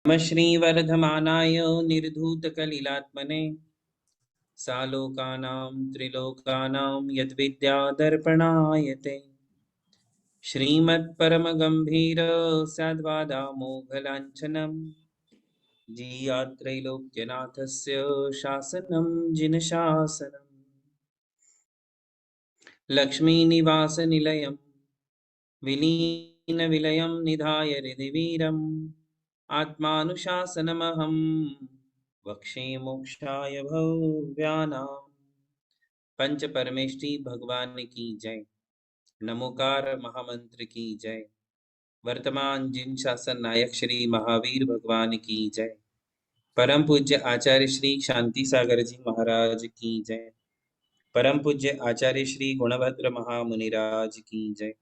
नमः श्रीवर्धमानाय निर्धूतकलिलात्मने सालोकानां त्रिलोकानां यद्विद्यादर्पणायते श्रीमत्परमगम्भीर स्याद्वादामोघलाञ्छनं जीयात्रैलोक्यनाथस्य शासनं जिनशासनम् लक्ष्मीनिवासनिलयं विलीनविलयं निधाय हृदिवीरम् आत्मानुशासनमहं वक्षे मोक्षाय भव्यानाम्। पंच परमेष्टि भगवान की जय। नमोकार महामंत्र की जय। वर्तमान जिन शासन नायक श्री महावीर भगवान की जय। परम पूज्य आचार्य श्री शांति सागर जी महाराज की जय। परम पूज्य आचार्य श्री गुणभद्र महामुनिराज की जय।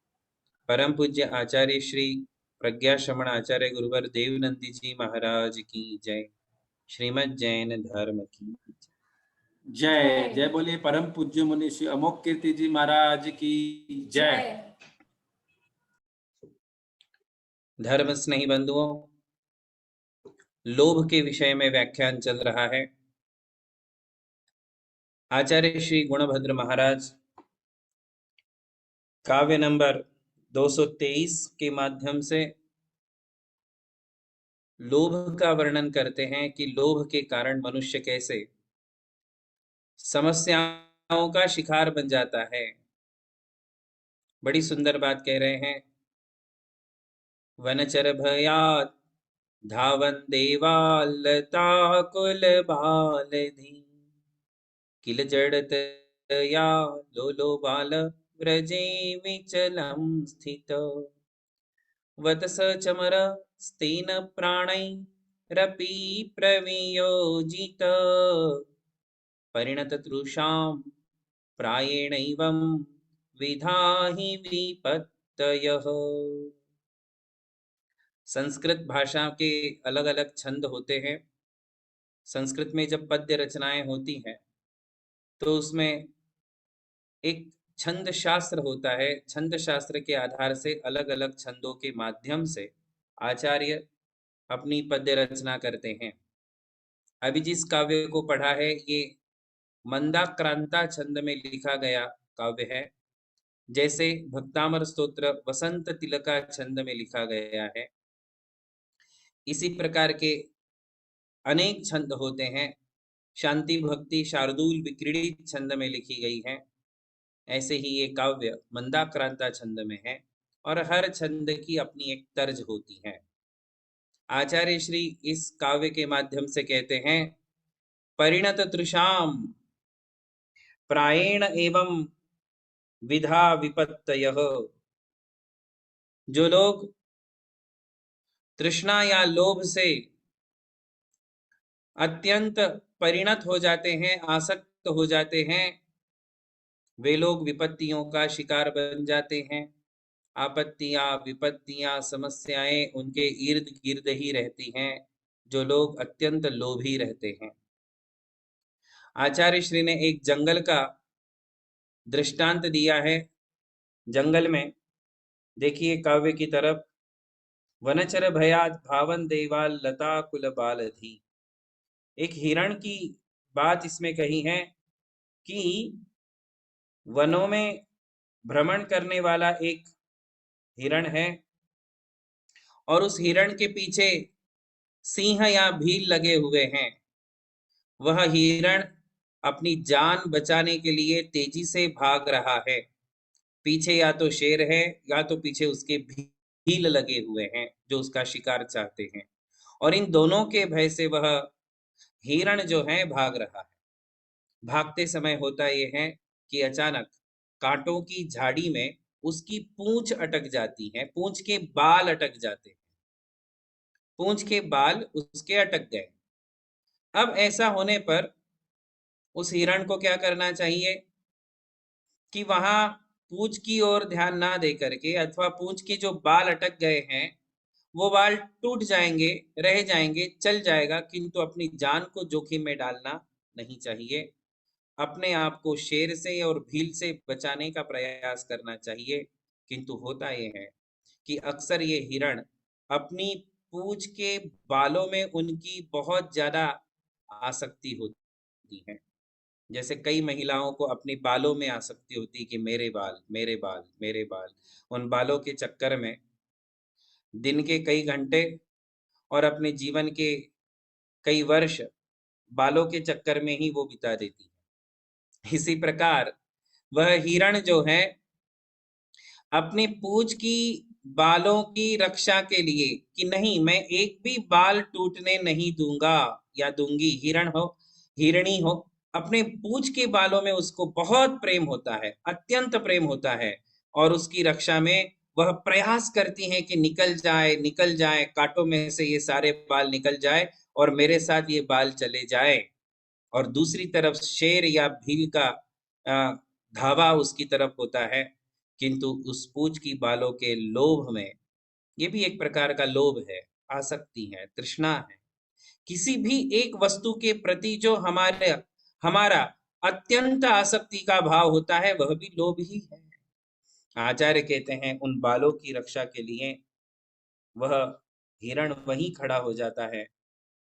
परम पूज्य आचार्य श्री प्रज्ञा श्रमण आचार्य गुरुवर देवनंदी जी महाराज की जय। श्रीमद् जैन धर्म की जय। जय बोलिए परम पूज्य मुनि श्री अमोक कीर्ति जी महाराज की जय। धर्म स्नेही बंधुओं, लोभ के विषय में व्याख्यान चल रहा है। आचार्य श्री गुणभद्र महाराज काव्य नंबर 223 के माध्यम से लोभ का वर्णन करते हैं कि लोभ के कारण मनुष्य कैसे समस्याओं का शिकार बन जाता है। बड़ी सुंदर बात कह रहे हैं। वनचर भयात धावन देवालता कुल बालधि किल जड़त या लोलो बाल व्रजे विचलम स्थित वतस चमर स्तेन प्राणैरपि प्रवियोजित परिणत तृषां प्रायेणैवं विधाहि विपत्तयः। संस्कृत भाषा के अलग अलग छंद होते हैं। संस्कृत में जब पद्य रचनाएं होती हैं तो उसमें एक छंद शास्त्र होता है। छंद शास्त्र के आधार से अलग अलग छंदों के माध्यम से आचार्य अपनी पद्य रचना करते हैं। अभी जिस काव्य को पढ़ा है ये मंदाक्रांता छंद में लिखा गया काव्य है। जैसे भक्तामर स्तोत्र वसंत तिलका छंद में लिखा गया है, इसी प्रकार के अनेक छंद होते हैं। शांति भक्ति शार्दूल विक्रीडित छंद में लिखी गई है। ऐसे ही ये काव्य मंदाक्रांता छंद में है और हर छंद की अपनी एक तर्ज होती है। आचार्य श्री इस काव्य के माध्यम से कहते हैं, परिणत तृषाम प्रायेण एवं विधा विपत्तयः। जो लोग तृष्णा या लोभ से अत्यंत परिणत हो जाते हैं, आसक्त हो जाते हैं, वे लोग विपत्तियों का शिकार बन जाते हैं। आपत्तियां विपत्तियां समस्याएं उनके इर्द गिर्द ही रहती हैं, जो लोग अत्यंत लोभी रहते हैं। आचार्य श्री ने एक जंगल का दृष्टांत दिया है। जंगल में देखिए काव्य की तरफ, वनचर भयात भावन देवाल लता कुल बालधि। एक हिरण की बात इसमें कही है कि वनों में भ्रमण करने वाला एक हिरण है और उस हिरण के पीछे सिंह या भील लगे हुए हैं। वह हिरण अपनी जान बचाने के लिए तेजी से भाग रहा है। पीछे या तो शेर है या तो पीछे उसके भील लगे हुए हैं जो उसका शिकार चाहते हैं, और इन दोनों के भय से वह हिरण जो है भाग रहा है। भागते समय होता यह है कि अचानक कांटों की झाड़ी में उसकी पूंछ अटक जाती है, पूंछ के बाल अटक जाते हैं, पूंछ के बाल उसके अटक गए। अब ऐसा होने पर उस हिरण को क्या करना चाहिए कि वहां पूंछ की ओर ध्यान ना दे करके, अथवा पूंछ के जो बाल अटक गए हैं वो बाल टूट जाएंगे, रह जाएंगे, चल जाएगा, किंतु अपनी जान को जोखिम में डालना नहीं चाहिए। अपने आप को शेर से और भील से बचाने का प्रयास करना चाहिए। किंतु होता यह है कि अक्सर ये हिरण अपनी पूंछ के बालों में उनकी बहुत ज्यादा आसक्ति होती है। जैसे कई महिलाओं को अपने बालों में आसक्ति होती है कि मेरे बाल, मेरे बाल, मेरे बाल। उन बालों के चक्कर में दिन के कई घंटे और अपने जीवन के कई वर्ष बालों के चक्कर में ही वो बिता देती है। इसी प्रकार वह हिरण जो है अपनी पूंछ की बालों की रक्षा के लिए कि नहीं, मैं एक भी बाल टूटने नहीं दूंगा या दूंगी, हिरण हो, हिरणी हो, अपने पूंछ के बालों में उसको बहुत प्रेम होता है, अत्यंत प्रेम होता है, और उसकी रक्षा में वह प्रयास करती हैं कि निकल जाए, निकल जाए, कांटों में से ये सारे बाल निकल जाए और मेरे साथ ये बाल चले जाए। और दूसरी तरफ शेर या भील का अ, धावा उसकी तरफ होता है, किंतु उस पूंछ की बालों के लोभ में, ये भी एक प्रकार का लोभ है, आसक्ति है, तृष्णा है। किसी भी एक वस्तु के प्रति जो हमारे हमारा अत्यंत आसक्ति का भाव होता है वह भी लोभ ही है। आचार्य कहते हैं उन बालों की रक्षा के लिए वह हिरण वहीं खड़ा हो जाता है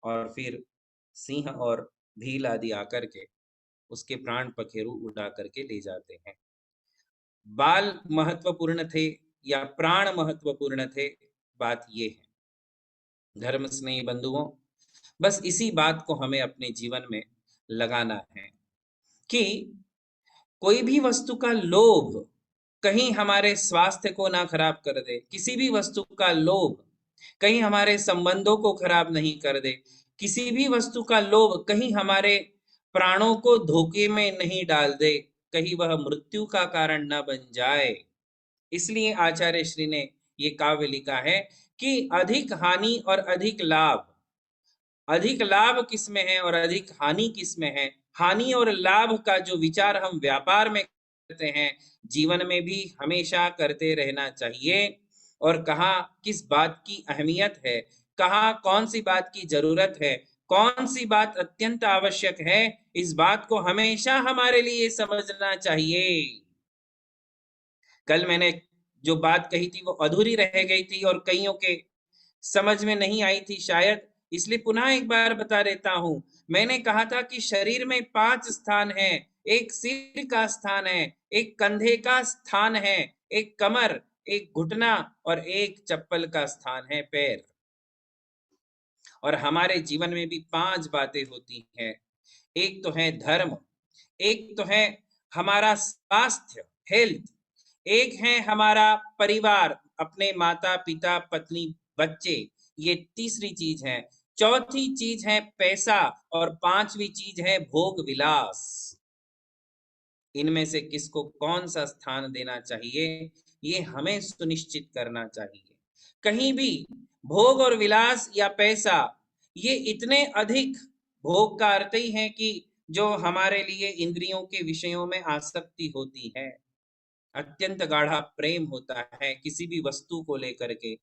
और फिर सिंह और भील आदि आकर के उसके प्राण पखेरु उड़ा करके ले जाते हैं। बाल महत्वपूर्ण थे या प्राण महत्वपूर्ण थे, बात ये है। धर्म स्नेही बंधुओं, बस इसी बात को हमें अपने जीवन में लगाना है कि कोई भी वस्तु का लोभ कहीं हमारे स्वास्थ्य को ना खराब कर दे, किसी भी वस्तु का लोभ कहीं हमारे संबंधों को खराब नहीं कर दे, किसी भी वस्तु का लोभ कहीं हमारे प्राणों को धोखे में नहीं डाल दे, कहीं वह मृत्यु का कारण न बन जाए। इसलिए आचार्य श्री ने ये काव्य लिखा है कि अधिक हानि और अधिक लाभ, अधिक लाभ किसमें है और अधिक हानि किसमें है। हानि और लाभ का जो विचार हम व्यापार में करते हैं, जीवन में भी हमेशा करते रहना चाहिए। और कहाँ किस बात की अहमियत है, कहाँ कौन सी बात की जरूरत है, कौन सी बात अत्यंत आवश्यक है, इस बात को हमेशा हमारे लिए समझना चाहिए। कल मैंने जो बात कही थी वो अधूरी रह गई थी और कईयों के समझ में नहीं आई थी शायद, इसलिए पुनः एक बार बता देता हूं। मैंने कहा था कि शरीर में 5 स्थान हैं। एक सिर का स्थान है, एक कंधे का स्थान है, एक कमर, एक घुटना और एक चप्पल का स्थान है, पैर। और हमारे जीवन में भी 5 बातें होती हैं। एक तो है धर्म, एक तो है हमारा स्वास्थ्य, हेल्थ, एक है हमारा परिवार, अपने माता पिता पत्नी बच्चे, ये तीसरी चीज है। चौथी चीज है पैसा और पांचवी चीज है भोग विलास। इनमें से किसको कौन सा स्थान देना चाहिए, ये हमें सुनिश्चित करना चाहिए। कहीं भी भोग और विलास या पैसा, ये इतने अधिक, भोग का अर्थ ही है कि जो हमारे लिए इंद्रियों के विषयों में आसक्ति होती है, अत्यंत गाढ़ा प्रेम होता है किसी भी वस्तु को लेकर के,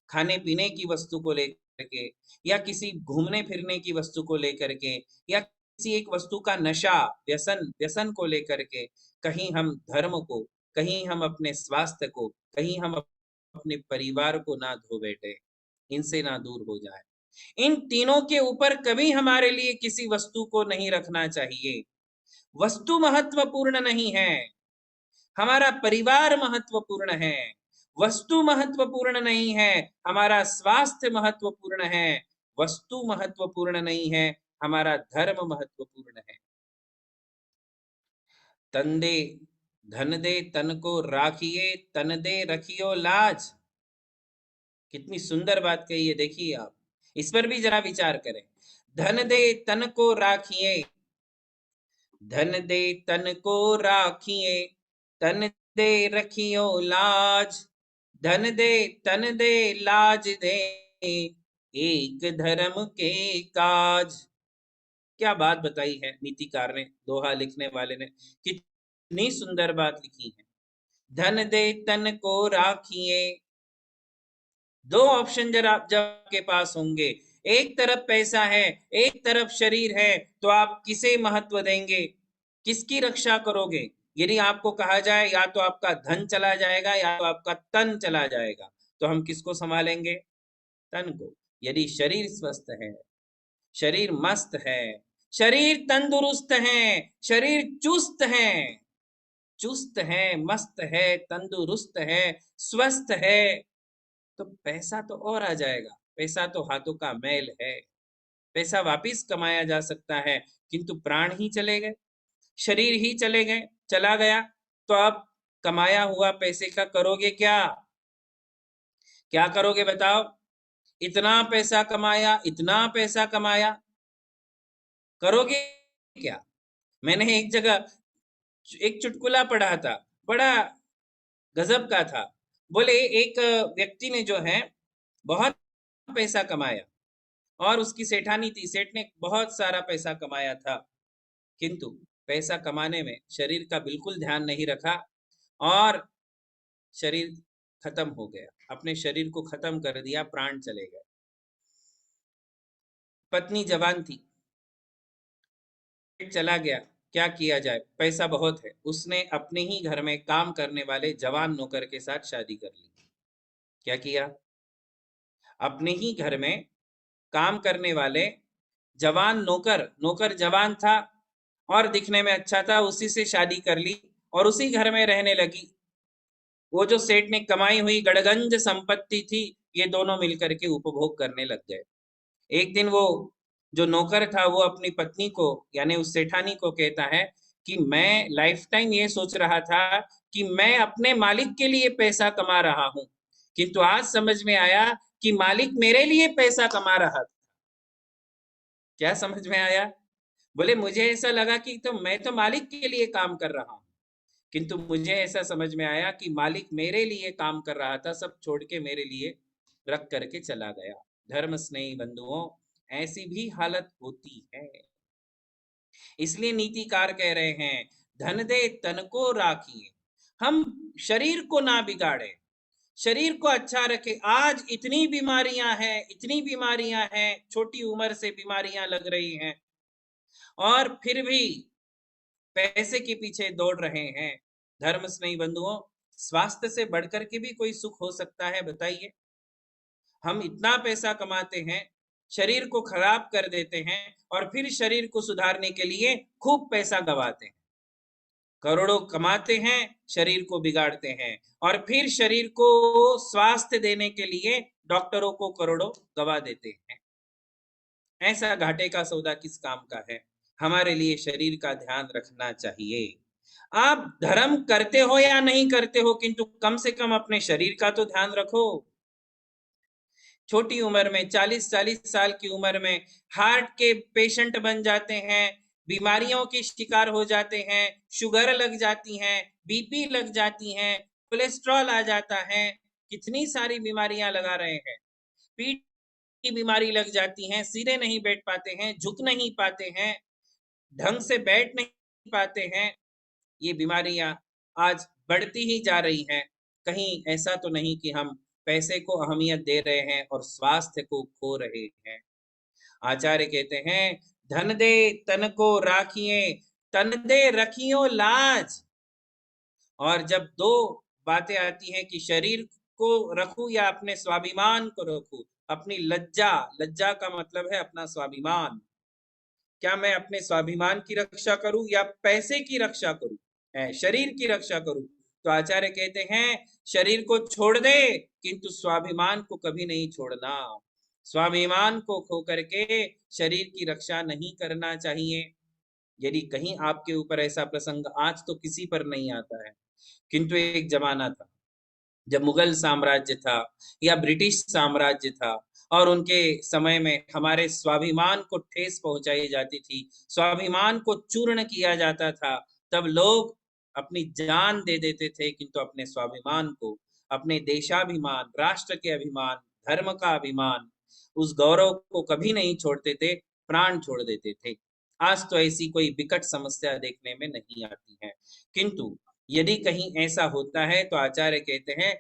खाने पीने की वस्तु को लेकर के, या किसी घूमने फिरने की वस्तु को लेकर के, या किसी एक वस्तु का नशा, व्यसन, व्यसन को लेकर के। कहीं हम धर्म को, कहीं हम अपने स्वास्थ्य को, कहीं हम अपने परिवार को ना धो बैठे, इनसे ना दूर हो जाए। इन तीनों के ऊपर कभी हमारे लिए किसी वस्तु को नहीं रखना चाहिए। वस्तु महत्वपूर्ण नहीं है, हमारा परिवार महत्वपूर्ण है। वस्तु महत्वपूर्ण नहीं है, हमारा स्वास्थ्य महत्वपूर्ण है। वस्तु महत्वपूर्ण नहीं है, हमारा धर्म महत्वपूर्ण है। तन दे धन दे तन को राखिए, तन दे रखियो लाज। कितनी सुंदर बात कही है, देखिए आप इस पर भी जरा विचार करें। धन दे तन को राखिए, धन दे तन को राखिए, तन दे रखियो लाज। धन दे तन दे लाज दे, एक धर्म के काज। क्या बात बताई है नीतिकार ने, दोहा लिखने वाले ने, कितनी सुंदर बात लिखी है। धन दे तन को राखिए, दो ऑप्शन जरा जब आपके पास होंगे, एक तरफ पैसा है, एक तरफ शरीर है, तो आप किसे महत्व देंगे, किसकी रक्षा करोगे। यदि आपको कहा जाए या तो आपका धन चला जाएगा या तो आपका तन चला जाएगा, तो हम किसको संभालेंगे, तन को। यदि शरीर स्वस्थ है, शरीर मस्त है, शरीर तंदुरुस्त है, शरीर चुस्त है, चुस्त है, मस्त है, तंदुरुस्त है, स्वस्थ है, तो पैसा तो और आ जाएगा। पैसा तो हाथों का मैल है, पैसा वापिस कमाया जा सकता है, किंतु प्राण ही चले गए, शरीर ही चले गए, चला गया, तो अब कमाया हुआ पैसे का करोगे क्या? क्या करोगे बताओ? इतना पैसा कमाया, इतना पैसा कमाया, करोगे क्या? मैंने एक जगह एक चुटकुला पढ़ा था, बड़ा गजब का था। बोले एक व्यक्ति ने जो है बहुत पैसा कमाया और उसकी सेठानी थी, सेठ ने बहुत सारा पैसा कमाया था, किंतु पैसा कमाने में शरीर का बिल्कुल ध्यान नहीं रखा और शरीर खत्म हो गया, अपने शरीर को खत्म कर दिया, प्राण चले गए। पत्नी जवान थी, चला गया, क्या किया जाए, पैसा बहुत है। उसने अपने ही घर में काम करने वाले जवान नौकर के साथ शादी कर ली। क्या किया? अपने ही घर में काम करने वाले जवान नौकर, नौकर जवान था और दिखने में अच्छा था, उसी से शादी कर ली और उसी घर में रहने लगी। वो जो सेठ ने कमाई हुई गड़गंज संपत्ति थी, ये दोनों मिलकर के उपभोग करने लग गए। एक दिन वो जो नौकर था वो अपनी पत्नी को यानी उस सेठानी को कहता है कि मैं लाइफ टाइम ये सोच रहा था कि मैं अपने मालिक के लिए पैसा कमा रहा हूं, किंतु आज समझ में आया कि मालिक मेरे लिए पैसा कमा रहा था। क्या समझ में आया? बोले मुझे ऐसा लगा कि तो मैं तो मालिक के लिए काम कर रहा हूं, किंतु मुझे ऐसा समझ में आया कि मालिक मेरे लिए काम कर रहा था, सब छोड़ के मेरे लिए रख करके चला गया। धर्म स्नेही बंधुओं, ऐसी भी हालत होती है। इसलिए नीतिकार कह रहे हैं धन दे तन को राखिए, हम शरीर को ना बिगाड़े, शरीर को अच्छा रखे। आज इतनी बीमारियां हैं, इतनी बीमारियां हैं, छोटी उम्र से बीमारियां लग रही हैं और फिर भी पैसे के पीछे दौड़ रहे हैं। धर्म स्नेही बंधुओं, स्वास्थ्य से बढ़कर के भी कोई सुख हो सकता है? बताइए। हम इतना पैसा कमाते हैं, शरीर को खराब कर देते हैं और फिर शरीर को सुधारने के लिए खूब पैसा गवाते हैं। करोड़ों कमाते हैं, शरीर को बिगाड़ते हैं और फिर शरीर को स्वास्थ्य देने के लिए डॉक्टरों को करोड़ों गवा देते हैं। ऐसा घाटे का सौदा किस काम का है? हमारे लिए शरीर का ध्यान रखना चाहिए। आप धर्म करते हो या नहीं करते हो, किंतु कम से कम अपने शरीर का तो ध्यान रखो। छोटी उम्र में 40-40 साल की उम्र में हार्ट के पेशेंट बन जाते हैं, बीमारियों के शिकार हो जाते हैं, शुगर लग जाती हैं, बीपी लग जाती हैं, कोलेस्ट्रॉल आ जाता है, कितनी सारी बीमारियां लगा रहे हैं। पीठ की बीमारी लग जाती हैं, सीधे नहीं बैठ पाते हैं, झुक नहीं पाते हैं, ढंग से बैठ नहीं पाते हैं। ये बीमारियां आज बढ़ती ही जा रही हैं। कहीं ऐसा तो नहीं कि हम पैसे को अहमियत दे रहे हैं और स्वास्थ्य को खो रहे हैं। आचार्य कहते हैं धन दे तन को राखिए, तन दे रखियो लाज। और जब दो बातें आती हैं कि शरीर को रखूं या अपने स्वाभिमान को रखूं, अपनी लज्जा, लज्जा का मतलब है अपना स्वाभिमान, क्या मैं अपने स्वाभिमान की रक्षा करूं या पैसे की रक्षा करूं, शरीर की रक्षा करूं? तो आचार्य कहते हैं शरीर को छोड़ दे, किंतु स्वाभिमान को कभी नहीं छोड़ना। स्वाभिमान को खो करके शरीर की रक्षा नहीं करना चाहिए। यदि कहीं आपके ऊपर ऐसा प्रसंग, आज तो किसी पर नहीं आता है, किंतु एक जमाना था जब मुगल साम्राज्य था या ब्रिटिश साम्राज्य था और उनके समय में हमारे स्वाभिमान को ठेस पहुंचाई जाती थी, स्वाभिमान को चूर्ण किया जाता था, तब लोग अपनी जान दे देते थे, किंतु अपने स्वाभिमान को, अपने देशाभिमान, राष्ट्र के अभिमान, धर्म का अभिमान, उस गौरव को कभी नहीं छोड़ते थे, प्राण छोड़ देते थे। आज तो ऐसी कोई विकट समस्या देखने में नहीं आती है, किंतु यदि कहीं ऐसा होता है तो आचार्य कहते हैं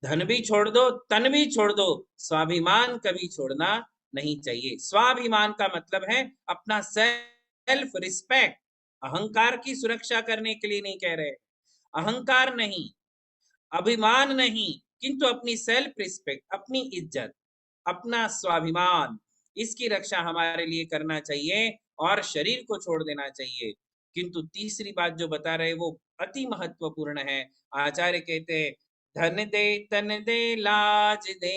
धन भी छोड़ दो, तन भी छोड़ दो, स्वाभिमान कभी छोड़ना नहीं चाहिए। स्वाभिमान का मतलब है अपना सेल्फ रिस्पेक्ट, अहंकार की सुरक्षा करने के लिए नहीं कह रहे, अहंकार नहीं, अभिमान नहीं, किंतु अपनी सेल्फ रिस्पेक्ट, अपनी इज्जत, अपना स्वाभिमान, इसकी रक्षा हमारे लिए करना चाहिए और शरीर को छोड़ देना चाहिए। किंतु तीसरी बात जो बता रहे वो अति महत्वपूर्ण है। आचार्य कहते हैं, धन दे तन दे लाज दे,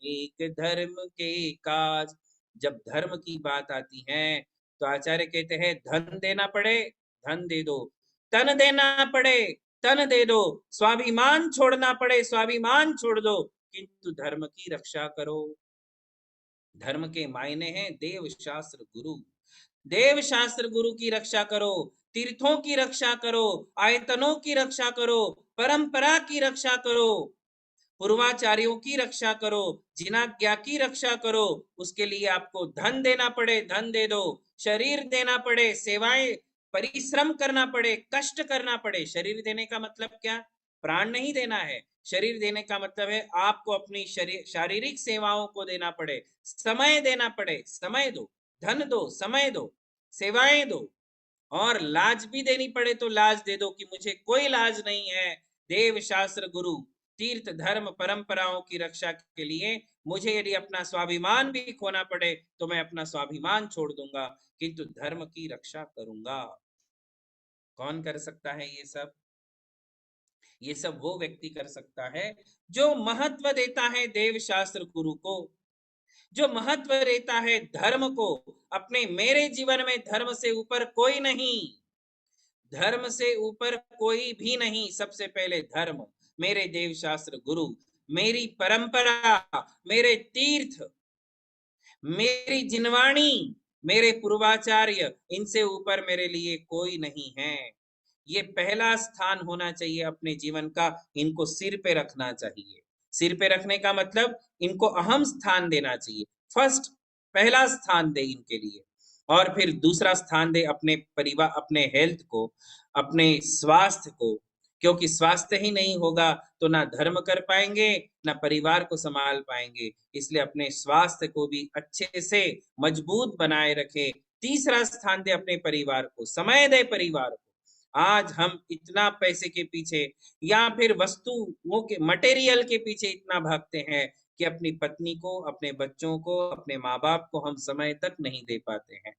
एक धर्म के काज। जब धर्म की बात आती है तो आचार्य कहते हैं, धन देना पड़े धन दे दो, तन देना पड़े तन दे दो, स्वाभिमान छोड़ना पड़े स्वाभिमान छोड़ दो, किंतु धर्म की रक्षा करो। धर्म के मायने हैं देव शास्त्र गुरु। देव शास्त्र गुरु की रक्षा करो, तीर्थों की रक्षा करो, आयतनों की रक्षा करो, परंपरा की रक्षा करो, पूर्वाचार्यों की रक्षा करो, जिनाज्ञा की रक्षा करो। उसके लिए आपको धन देना पड़े धन दे दो, शरीर देना पड़े, सेवाएं, परिश्रम करना पड़े, कष्ट करना पड़े। शरीर देने का मतलब क्या? प्राण नहीं देना है। शरीर देने का मतलब है आपको अपनी शारीरिक सेवाओं को देना पड़े, समय देना पड़े, समय दो, धन दो, समय दो, सेवाएं दो, और लाज भी देनी पड़े तो लाज दे दो कि मुझे कोई लाज नहीं है। देव शास्त्र गुरु तीर्थ धर्म परंपराओं की रक्षा के लिए मुझे यदि अपना स्वाभिमान भी खोना पड़े तो मैं अपना स्वाभिमान छोड़ दूंगा, किंतु धर्म की रक्षा करूंगा। कौन कर सकता है ये सब? ये सब वो व्यक्ति कर सकता है जो महत्व देता है देव शास्त्र गुरु को, जो महत्व देता है धर्म को। अपने मेरे जीवन में धर्म से ऊपर कोई नहीं, धर्म से ऊपर कोई भी नहीं। सबसे पहले धर्म, मेरे देव शास्त्र गुरु, मेरी परंपरा, मेरे तीर्थ, मेरी जिनवाणी, मेरे पूर्वाचार्य, इनसे ऊपर मेरे लिए कोई नहीं है। ये पहला स्थान होना चाहिए अपने जीवन का। इनको सिर पे रखना चाहिए। सिर पे रखने का मतलब इनको अहम स्थान देना चाहिए। फर्स्ट, पहला स्थान दे इनके लिए, और फिर दूसरा स्थान दे अपने परिवार, अपने हेल्थ को, अपने स्वास्थ्य को। क्योंकि स्वास्थ्य ही नहीं होगा तो ना धर्म कर पाएंगे ना परिवार को संभाल पाएंगे। इसलिए अपने स्वास्थ्य को भी अच्छे से मजबूत बनाए रखे। तीसरा स्थान दे अपने परिवार को, समय दे परिवार को। आज हम इतना पैसे के पीछे या फिर वस्तुओं के, मटेरियल के पीछे इतना भागते हैं कि अपनी पत्नी को, अपने बच्चों को, अपने माँ बाप को हम समय तक नहीं दे पाते हैं।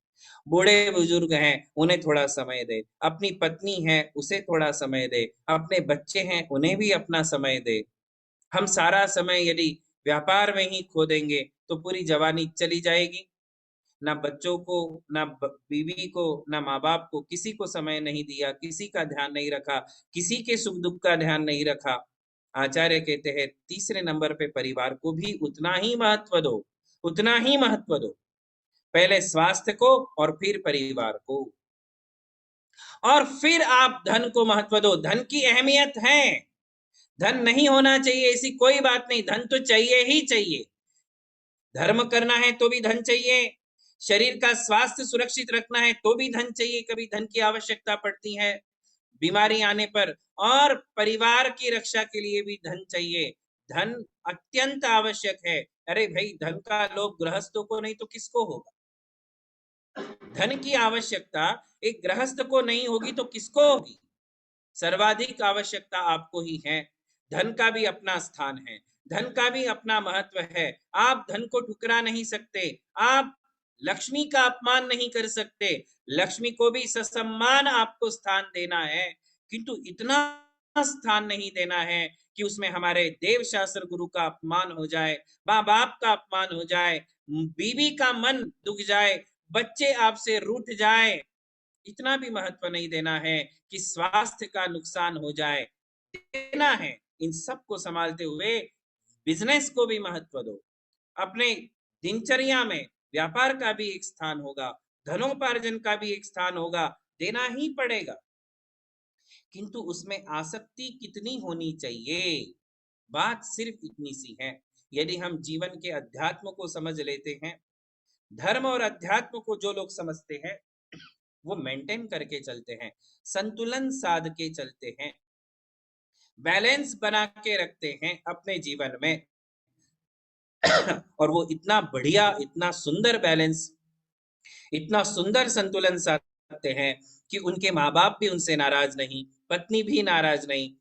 बूढ़े बुजुर्ग हैं उन्हें थोड़ा समय दे, अपनी पत्नी है उसे थोड़ा समय दे, अपने बच्चे हैं उन्हें भी अपना समय दे। हम सारा समय यदि व्यापार में ही खो देंगे तो पूरी जवानी चली जाएगी। ना बच्चों को, ना बीवी को, ना माँ बाप को, किसी को समय नहीं दिया, किसी का ध्यान नहीं रखा, किसी के सुख दुख का ध्यान नहीं रखा। आचार्य कहते हैं तीसरे नंबर पे परिवार को भी उतना ही महत्व दो, उतना ही महत्व दो। पहले स्वास्थ्य को और फिर परिवार को, और फिर आप धन को महत्व दो। धन की अहमियत है, धन नहीं होना चाहिए ऐसी कोई बात नहीं, धन तो चाहिए ही चाहिए। धर्म करना है तो भी धन चाहिए, शरीर का स्वास्थ्य सुरक्षित रखना है तो भी धन चाहिए, कभी धन की आवश्यकता पड़ती है बीमारी आने पर, और परिवार की रक्षा के लिए भी धन चाहिए। धन अत्यंत आवश्यक है। अरे भाई, धन का लोभ गृहस्थों को नहीं तो किसको होगा? धन की आवश्यकता एक गृहस्थ को नहीं होगी तो किसको होगी? सर्वाधिक आवश्यकता आपको ही है। धन का भी अपना स्थान है, धन का भी अपना महत्व है। आप धन को ठुकरा नहीं सकते, आप लक्ष्मी का अपमान नहीं कर सकते। लक्ष्मी को भी ससम्मान आपको स्थान देना है, किंतु इतना स्थान नहीं देना है कि उसमें हमारे देव शास्त्र गुरु का अपमान हो जाए, माँ बाप का अपमान हो जाए, बीवी का मन दुख जाए, बच्चे आपसे रूठ जाए। इतना भी महत्व नहीं देना है कि स्वास्थ्य का नुकसान हो जाए। देना है, इन सब को संभालते हुए बिजनेस को भी महत्व दो। अपने दिनचर्या में व्यापार का भी एक स्थान होगा, धनोपार्जन का भी एक स्थान होगा, देना ही पड़ेगा। किंतु उसमें आसक्ति कितनी होनी चाहिए? बात सिर्फ इतनी सी है। यदि हम जीवन के अध्यात्म को समझ लेते हैं, धर्म और अध्यात्म को जो लोग समझते हैं वो मेंटेन करके चलते हैं, संतुलन साध के चलते हैं, बैलेंस बना के रखते हैं अपने जीवन में। और वो इतना बढ़िया, इतना सुंदर बैलेंस, इतना सुंदर संतुलन साधते हैं कि उनके माँ बाप भी उनसे नाराज नहीं, पत्नी भी नाराज नहीं,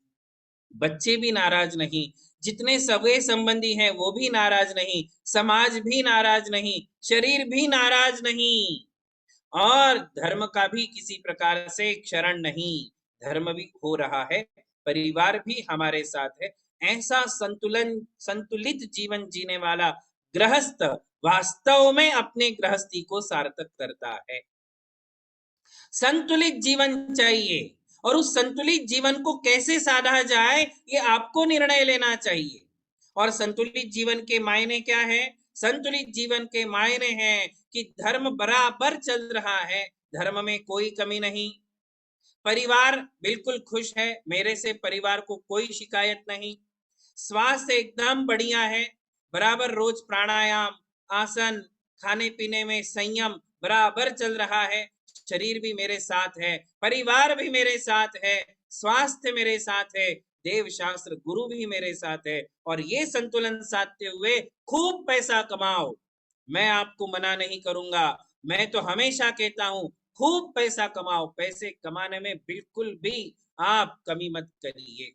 बच्चे भी नाराज नहीं। जितने सगे संबंधी हैं वो भी नाराज नहीं, समाज भी नाराज नहीं, शरीर भी नाराज नहीं, और धर्म का भी किसी प्रकार से क्षरण नहीं, धर्म भी हो रहा है, परिवार भी हमारे साथ है। ऐसा संतुलित जीवन जीने वाला गृहस्थ वास्तव में अपने गृहस्थी को सार्थक करता है। संतुलित जीवन चाहिए, और उस संतुलित जीवन को कैसे साधा जाए ये आपको निर्णय लेना चाहिए। और संतुलित जीवन के मायने क्या है? संतुलित जीवन के मायने हैं कि धर्म बराबर चल रहा है, धर्म में कोई कमी नहीं, परिवार बिल्कुल खुश है, मेरे से परिवार को कोई शिकायत नहीं, स्वास्थ्य एकदम बढ़िया है, बराबर रोज प्राणायाम, आसन, खाने पीने में संयम बराबर चल रहा है, शरीर भी मेरे साथ है, परिवार भी मेरे साथ है, स्वास्थ्य मेरे साथ है, देव शास्त्र गुरु भी मेरे साथ है, और ये संतुलन साधते हुए खूब पैसा कमाओ। मैं आपको मना नहीं करूंगा, मैं तो हमेशा कहता हूं खूब पैसा कमाओ, पैसे कमाने में बिल्कुल भी आप कमी मत करिए,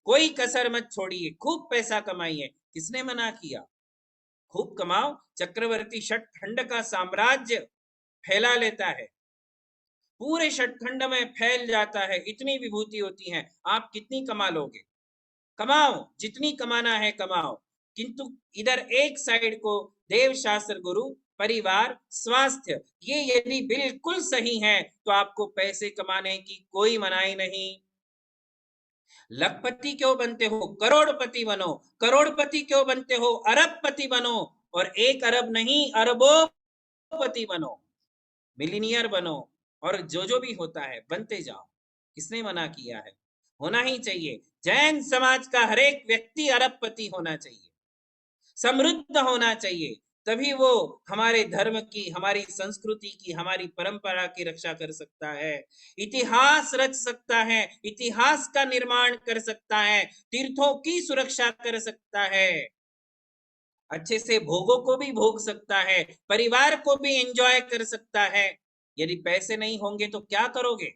कोई कसर मत छोड़िए, खूब पैसा कमाइए। किसने मना किया? खूब कमाओ, चक्रवर्ती षटखंड का साम्राज्य फैला लेता है, पूरे षटखंड में फैल जाता है, इतनी विभूति होती है, आप कितनी कमा लोगे? कमाओ, जितनी कमाना है कमाओ, किंतु इधर एक साइड को देव शास्त्र गुरु, परिवार, स्वास्थ्य, ये यदि बिल्कुल सही है तो आपको पैसे कमाने की कोई मनाही नहीं। लखपति क्यों बनते हो? करोड़पति बनो। करोड़पति क्यों बनते हो? अरबपति बनो। और एक अरब नहीं, अरबोपति बनो, मिलीनियर बनो, और जो भी होता है बनते जाओ। किसने मना किया है? होना ही चाहिए। जैन समाज का हर एक व्यक्ति अरबपति होना चाहिए, समृद्ध होना चाहिए, तभी वो हमारे धर्म की, हमारी संस्कृति की, हमारी परंपरा की रक्षा कर सकता है, इतिहास रच सकता है, इतिहास का निर्माण कर सकता है, तीर्थों की सुरक्षा कर सकता है, अच्छे से भोगों को भी भोग सकता है, परिवार को भी एंजॉय कर सकता है। यदि पैसे नहीं होंगे तो क्या करोगे?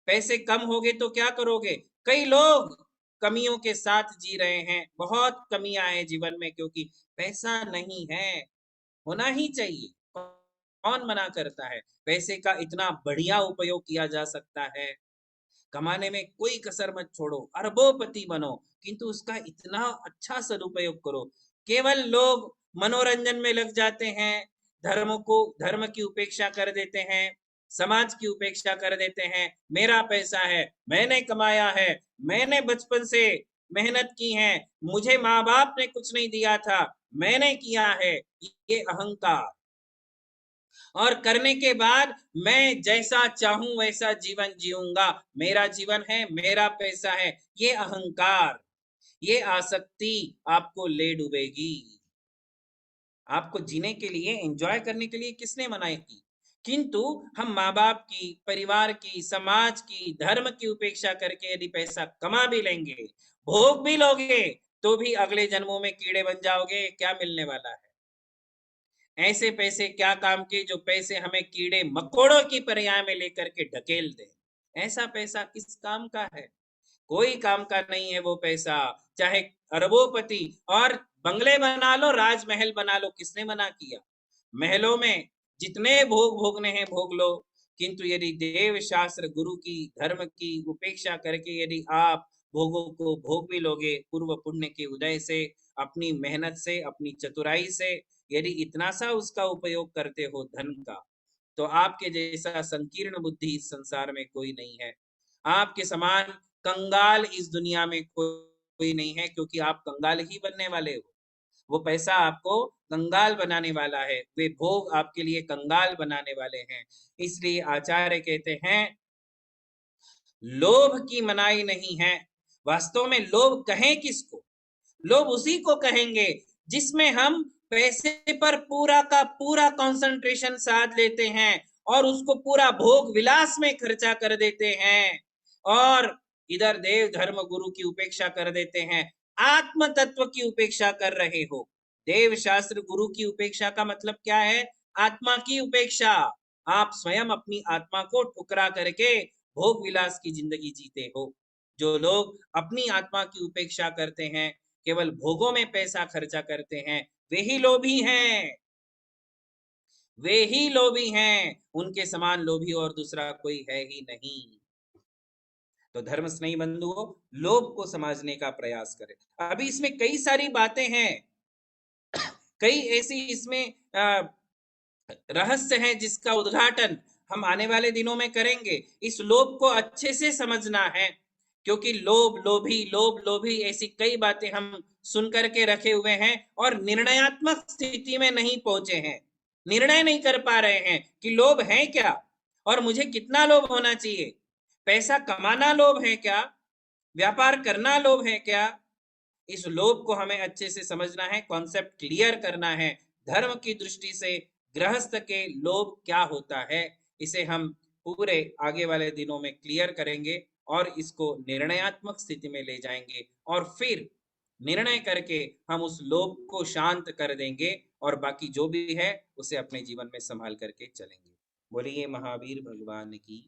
पैसे कम होंगे तो क्या करोगे? कई लोग कमियों के साथ जी रहे हैं, बहुत कमियां हैं जीवन में, क्योंकि पैसा नहीं है। होना ही चाहिए, कौन मना करता है? पैसे का इतना बढ़िया उपयोग किया जा सकता है, कमाने में कोई कसर मत छोड़ो, अरबोपति बनो, किंतु उसका इतना अच्छा सदुपयोग करो। केवल लोग मनोरंजन में लग जाते हैं, धर्म की उपेक्षा कर देते हैं, समाज की उपेक्षा कर देते हैं। मेरा पैसा है, मैंने कमाया है, मैंने बचपन से मेहनत की है, मुझे माँ बाप ने कुछ नहीं दिया था, मैंने किया है, ये अहंकार। और करने के बाद मैं जैसा चाहूं वैसा जीवन जीऊंगा, मेरा जीवन है, मेरा पैसा है, ये अहंकार, ये आसक्ति आपको ले डूबेगी। आपको जीने के लिए, एंजॉय करने के लिए किसने मनाही की? किंतु हम माँ बाप की, परिवार की, समाज की, धर्म की उपेक्षा करके यदि पैसा कमा भी लेंगे, भोग भी लोगे, तो भी अगले जन्मों में कीड़े बन जाओगे। क्या मिलने वाला है? ऐसे पैसे क्या काम के जो पैसे हमें कीड़े मकोड़ों की पर्याय में लेकर के ढकेल दे? ऐसा पैसा किस काम का है? कोई काम का नहीं है वो पैसा। चाहे अरबोपति और बंगले बना लो, राजमहल बना लो, किसने मना किया? महलों में जितने भोग भोगने हैं भोग लो, किंतु यदि देव शास्त्र गुरु की, धर्म की उपेक्षा करके यदि आप भोगों को भोग भी लोगे, पूर्व पुण्य के उदय से, अपनी मेहनत से, अपनी चतुराई से, यदि इतना सा उसका उपयोग करते हो धन का, तो आपके जैसा संकीर्ण बुद्धि इस संसार में कोई नहीं है। आपके समान कंगाल इस दुनिया में कोई नहीं है, क्योंकि आप कंगाल ही बनने वाले हो। वो पैसा आपको कंगाल बनाने वाला है, वे भोग आपके लिए कंगाल बनाने वाले हैं। इसलिए आचार्य कहते हैं, लोभ की मनाही नहीं है। वास्तव में लोभ कहें किसको? लोग उसी को कहेंगे जिसमें हम पैसे पर पूरा का पूरा कंसंट्रेशन साध लेते हैं और उसको पूरा भोग विलास में खर्चा कर देते हैं, और इधर देव धर्म गुरु की उपेक्षा कर देते हैं, आत्म तत्व की उपेक्षा कर रहे हो। देव शास्त्र गुरु की उपेक्षा का मतलब क्या है? आत्मा की उपेक्षा। आप स्वयं अपनी आत्मा को ठुकरा करके भोग विलास की जिंदगी जीते हो। जो लोग अपनी आत्मा की उपेक्षा करते हैं, केवल भोगों में पैसा खर्चा करते हैं, वे ही लोभी हैं, वे ही लोभी हैं, उनके समान लोभी और दूसरा कोई है ही नहीं। तो धर्म स्नेही बंधुओं, लोभ को समझने का प्रयास करें। अभी इसमें कई सारी बातें हैं, कई ऐसी इसमें रहस्य है जिसका उद्घाटन हम आने वाले दिनों में करेंगे। इस लोभ को अच्छे से समझना है, क्योंकि लोभ लोभी ऐसी कई बातें हम सुन करके रखे हुए हैं और निर्णयात्मक स्थिति में नहीं पहुंचे हैं, निर्णय नहीं कर पा रहे हैं कि लोभ है क्या और मुझे कितना लोभ होना चाहिए। पैसा कमाना लोभ है क्या, व्यापार करना लोभ है क्या, इस लोभ को हमें अच्छे से समझना है, कॉन्सेप्ट क्लियर करना है। धर्म की दृष्टि से गृहस्थ के लोभ क्या होता है, इसे हम पूरे आगे वाले दिनों में क्लियर करेंगे और इसको निर्णयात्मक स्थिति में ले जाएंगे और फिर निर्णय करके हम उस लोभ को शांत कर देंगे और बाकी जो भी है उसे अपने जीवन में संभाल करके चलेंगे। बोलिए महावीर भगवान की